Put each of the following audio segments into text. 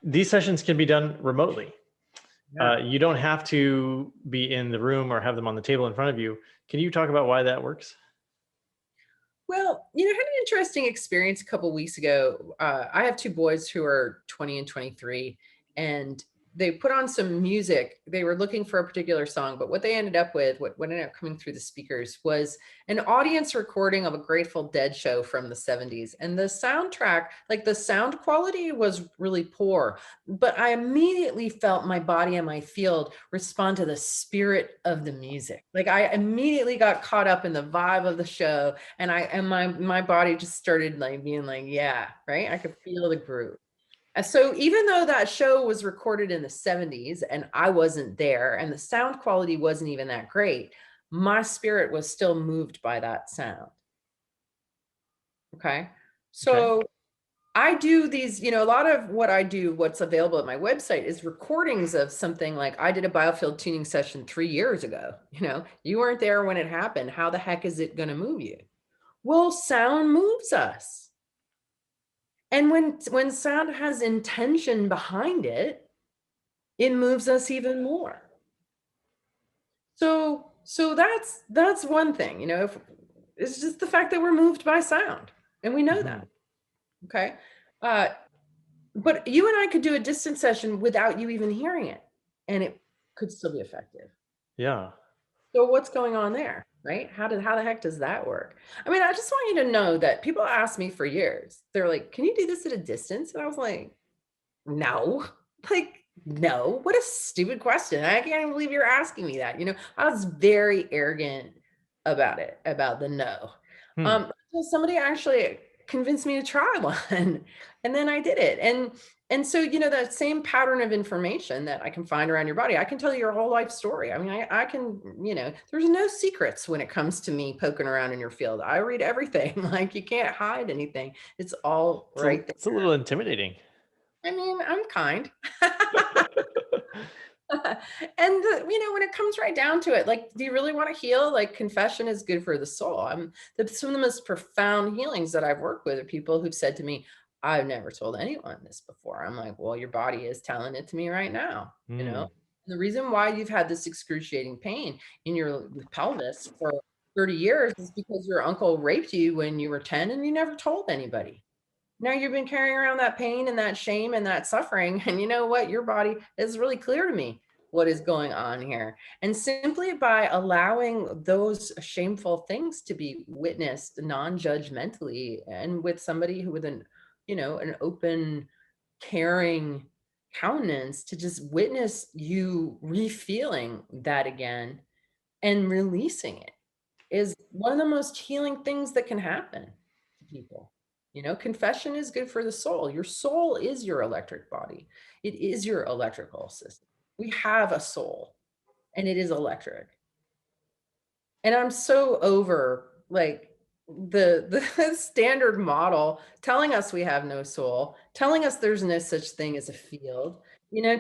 these sessions can be done remotely. Yeah. You don't have to be in the room or have them on the table in front of you. Can you talk about why that works? Well, I had an interesting experience a couple weeks ago. I have two boys who are 20 and 23, and they put on some music. They were looking for a particular song, but what they ended up with, what ended up coming through the speakers, was an audience recording of a Grateful Dead show from the 70s. And the soundtrack, like the sound quality was really poor, but I immediately felt my body and my field respond to the spirit of the music. Like I immediately got caught up in the vibe of the show, and my body just started like being like, yeah, right. I could feel the groove. And so even though that show was recorded in the 70s and I wasn't there and the sound quality wasn't even that great, my spirit was still moved by that sound. Okay. Okay. So I do these, a lot of what I do, what's available at my website is recordings of something like I did a Biofield tuning session 3 years ago. You weren't there when it happened. How the heck is it going to move you? Well, sound moves us. And when sound has intention behind it, it moves us even more. So that's one thing, it's just the fact that we're moved by sound, and we know that. Okay. Uh, but you and I could do a distance session without you even hearing it, and it could still be effective. Yeah. So what's going on there, right? How the heck does that work? I mean, I just want you to know that people ask me for years. They're like, "Can you do this at a distance?" And I was like, "No." Like, no. What a stupid question. I can't even believe you're asking me that. I was very arrogant about it, about the no. Hmm. So somebody actually convinced me to try one, and then I did it. And so, that same pattern of information that I can find around your body, I can tell you your whole life story. I mean, I can, there's no secrets when it comes to me poking around in your field. I read everything. Like, you can't hide anything. It's all right there. It's a little intimidating. I mean, I'm kind. And when it comes right down to it, like, do you really want to heal? Like, confession is good for the soul. Some of the most profound healings that I've worked with are people who've said to me, "I've never told anyone this before." I'm like, well, your body is telling it to me right now. Hmm. The reason why you've had this excruciating pain in your pelvis for 30 years is because your uncle raped you when you were 10 and you never told anybody. Now you've been carrying around that pain and that shame and that suffering. And you know what? Your body is really clear to me what is going on here. And simply by allowing those shameful things to be witnessed non-judgmentally and with somebody who with an open, caring countenance to just witness you refeeling that again and releasing it is one of the most healing things that can happen to people. Confession is good for the soul. Your soul is your electric body. It is your electrical system. We have a soul, and it is electric. And I'm so over like the standard model telling us we have no soul, telling us there's no such thing as a field,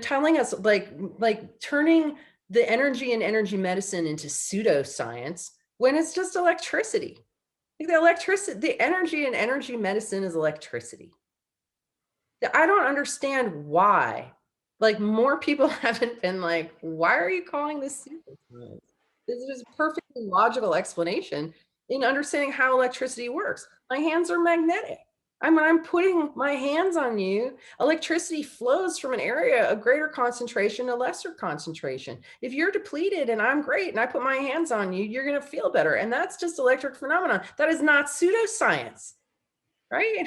telling us like turning the energy and energy medicine into pseudoscience when it's just electricity. Like the energy and energy medicine is electricity. I don't understand why. Like, more people haven't been like, why are you calling this pseudoscience? This is a perfectly logical explanation in understanding how electricity works. My hands are magnetic. I'm putting my hands on you. Electricity flows from an area of greater concentration to lesser concentration. If you're depleted and I'm great and I put my hands on you, you're going to feel better. And that's just electric phenomenon. That is not pseudoscience, right?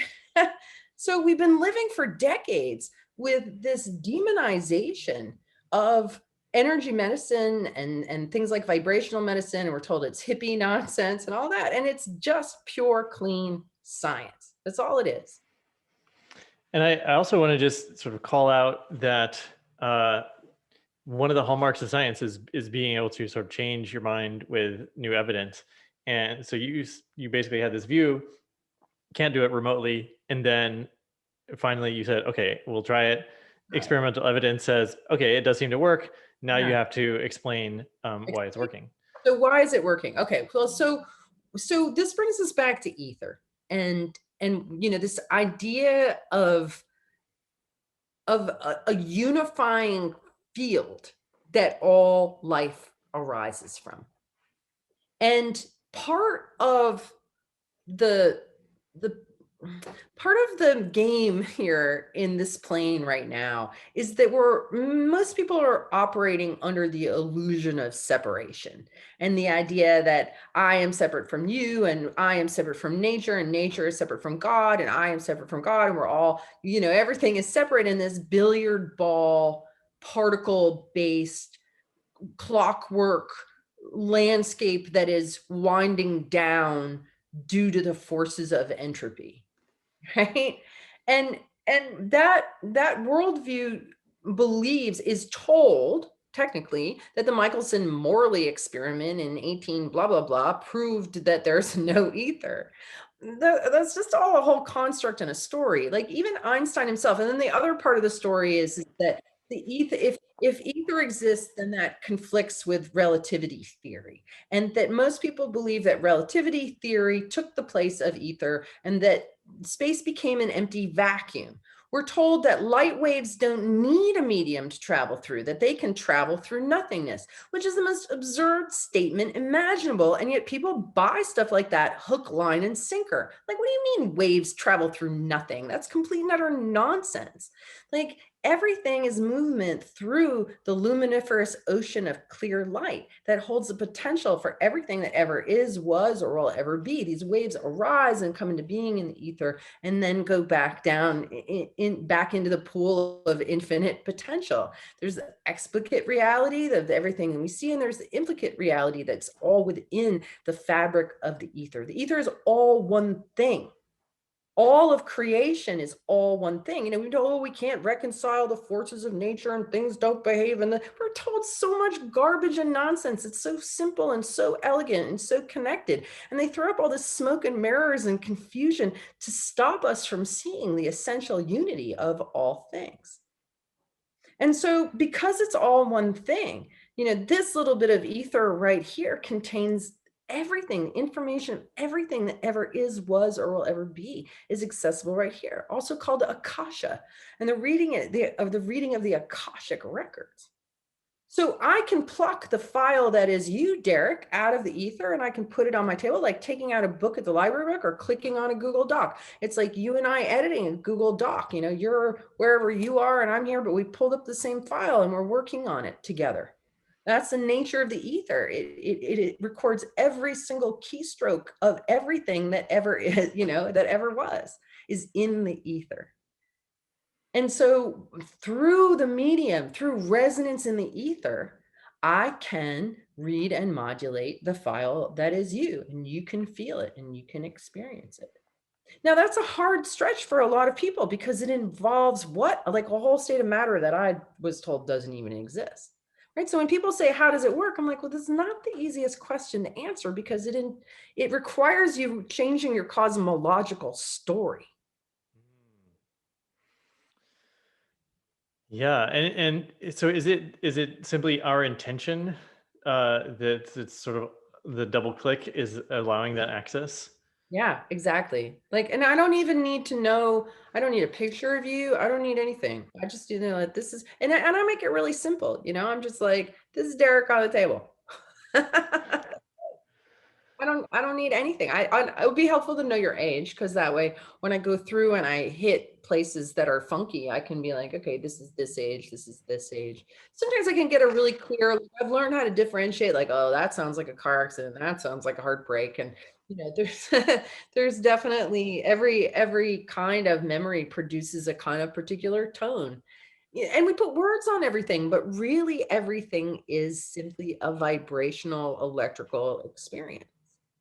So we've been living for decades with this demonization of energy medicine and things like vibrational medicine. And we're told it's hippie nonsense and all that. And it's just pure, clean science. That's all it is. And I also want to just sort of call out that one of the hallmarks of science is being able to sort of change your mind with new evidence. And so you basically had this view, can't do it remotely, and then finally you said, okay, we'll try it. Experimental evidence says, okay, it does seem to work. Now you have to explain why it's working. So why is it working? Okay, well, so this brings us back to ether and this idea of of a unifying field that all life arises from. And part of the the part of the game here in this plane right now is that most people are operating under the illusion of separation, and the idea that I am separate from you, and I am separate from nature, and nature is separate from God, and I am separate from God, and we're all, everything is separate in this billiard ball particle based clockwork landscape that is winding down due to the forces of entropy. Right. And that worldview believes, is told technically, that the Michelson-Morley experiment in 18 blah blah blah proved that there's no ether. That's just all a whole construct and a story. Like even Einstein himself. And then the other part of the story is that the ether, if ether exists, then that conflicts with relativity theory, and that most people believe that relativity theory took the place of ether, and that space became an empty vacuum. We're told that light waves don't need a medium to travel through, that they can travel through nothingness, which is the most absurd statement imaginable. And yet people buy stuff like that hook, line, and sinker. Like, what do you mean waves travel through nothing? That's complete and utter nonsense. Like, everything is movement through the luminiferous ocean of clear light that holds the potential for everything that ever is, was, or will ever be. These waves arise and come into being in the ether, and then go back down back into the pool of infinite potential. There's the explicit reality of everything that we see, and there's the implicate reality that's all within the fabric of the ether. The ether is all one thing. All of creation is all one thing. We know, oh, we can't reconcile the forces of nature and things don't behave. And we're told so much garbage and nonsense. It's so simple and so elegant and so connected. And they throw up all this smoke and mirrors and confusion to stop us from seeing the essential unity of all things. And so because it's all one thing, this little bit of ether right here contains everything, information, everything that ever is, was, or will ever be is accessible right here, also called Akasha, and the reading of the Akashic records. So I can pluck the file that is you, Derek, out of the ether, and I can put it on my table, like taking out a book at the library book or clicking on a Google Doc. It's like you and I editing a Google Doc. You're wherever you are and I'm here, but we pulled up the same file and we're working on it together. That's the nature of the ether. It records every single keystroke of everything that ever is, that ever was, is in the ether. And so through the medium, through resonance in the ether, I can read and modulate the file that is you, and you can feel it and you can experience it. Now, that's a hard stretch for a lot of people because it involves like a whole state of matter that I was told doesn't even exist. Right? So when people say, how does it work? I'm like, well, this is not the easiest question to answer because it requires you changing your cosmological story. Yeah, and so is it simply our intention that it's sort of the double click is allowing that access? Yeah, exactly. Like, and I don't even need to know, I don't need a picture of you. I don't need anything. I just do know that this is, and I make it really simple. I'm just like, this is Derek on the table. I don't need anything. It would be helpful to know your age, because that way when I go through and I hit places that are funky, I can be like, okay, this is this age, this is this age. Sometimes I can get a really clear, I've learned how to differentiate, like, oh, that sounds like a car accident, that sounds like a heartbreak. And there's there's definitely every kind of memory produces a kind of particular tone. And we put words on everything, but really everything is simply a vibrational electrical experience.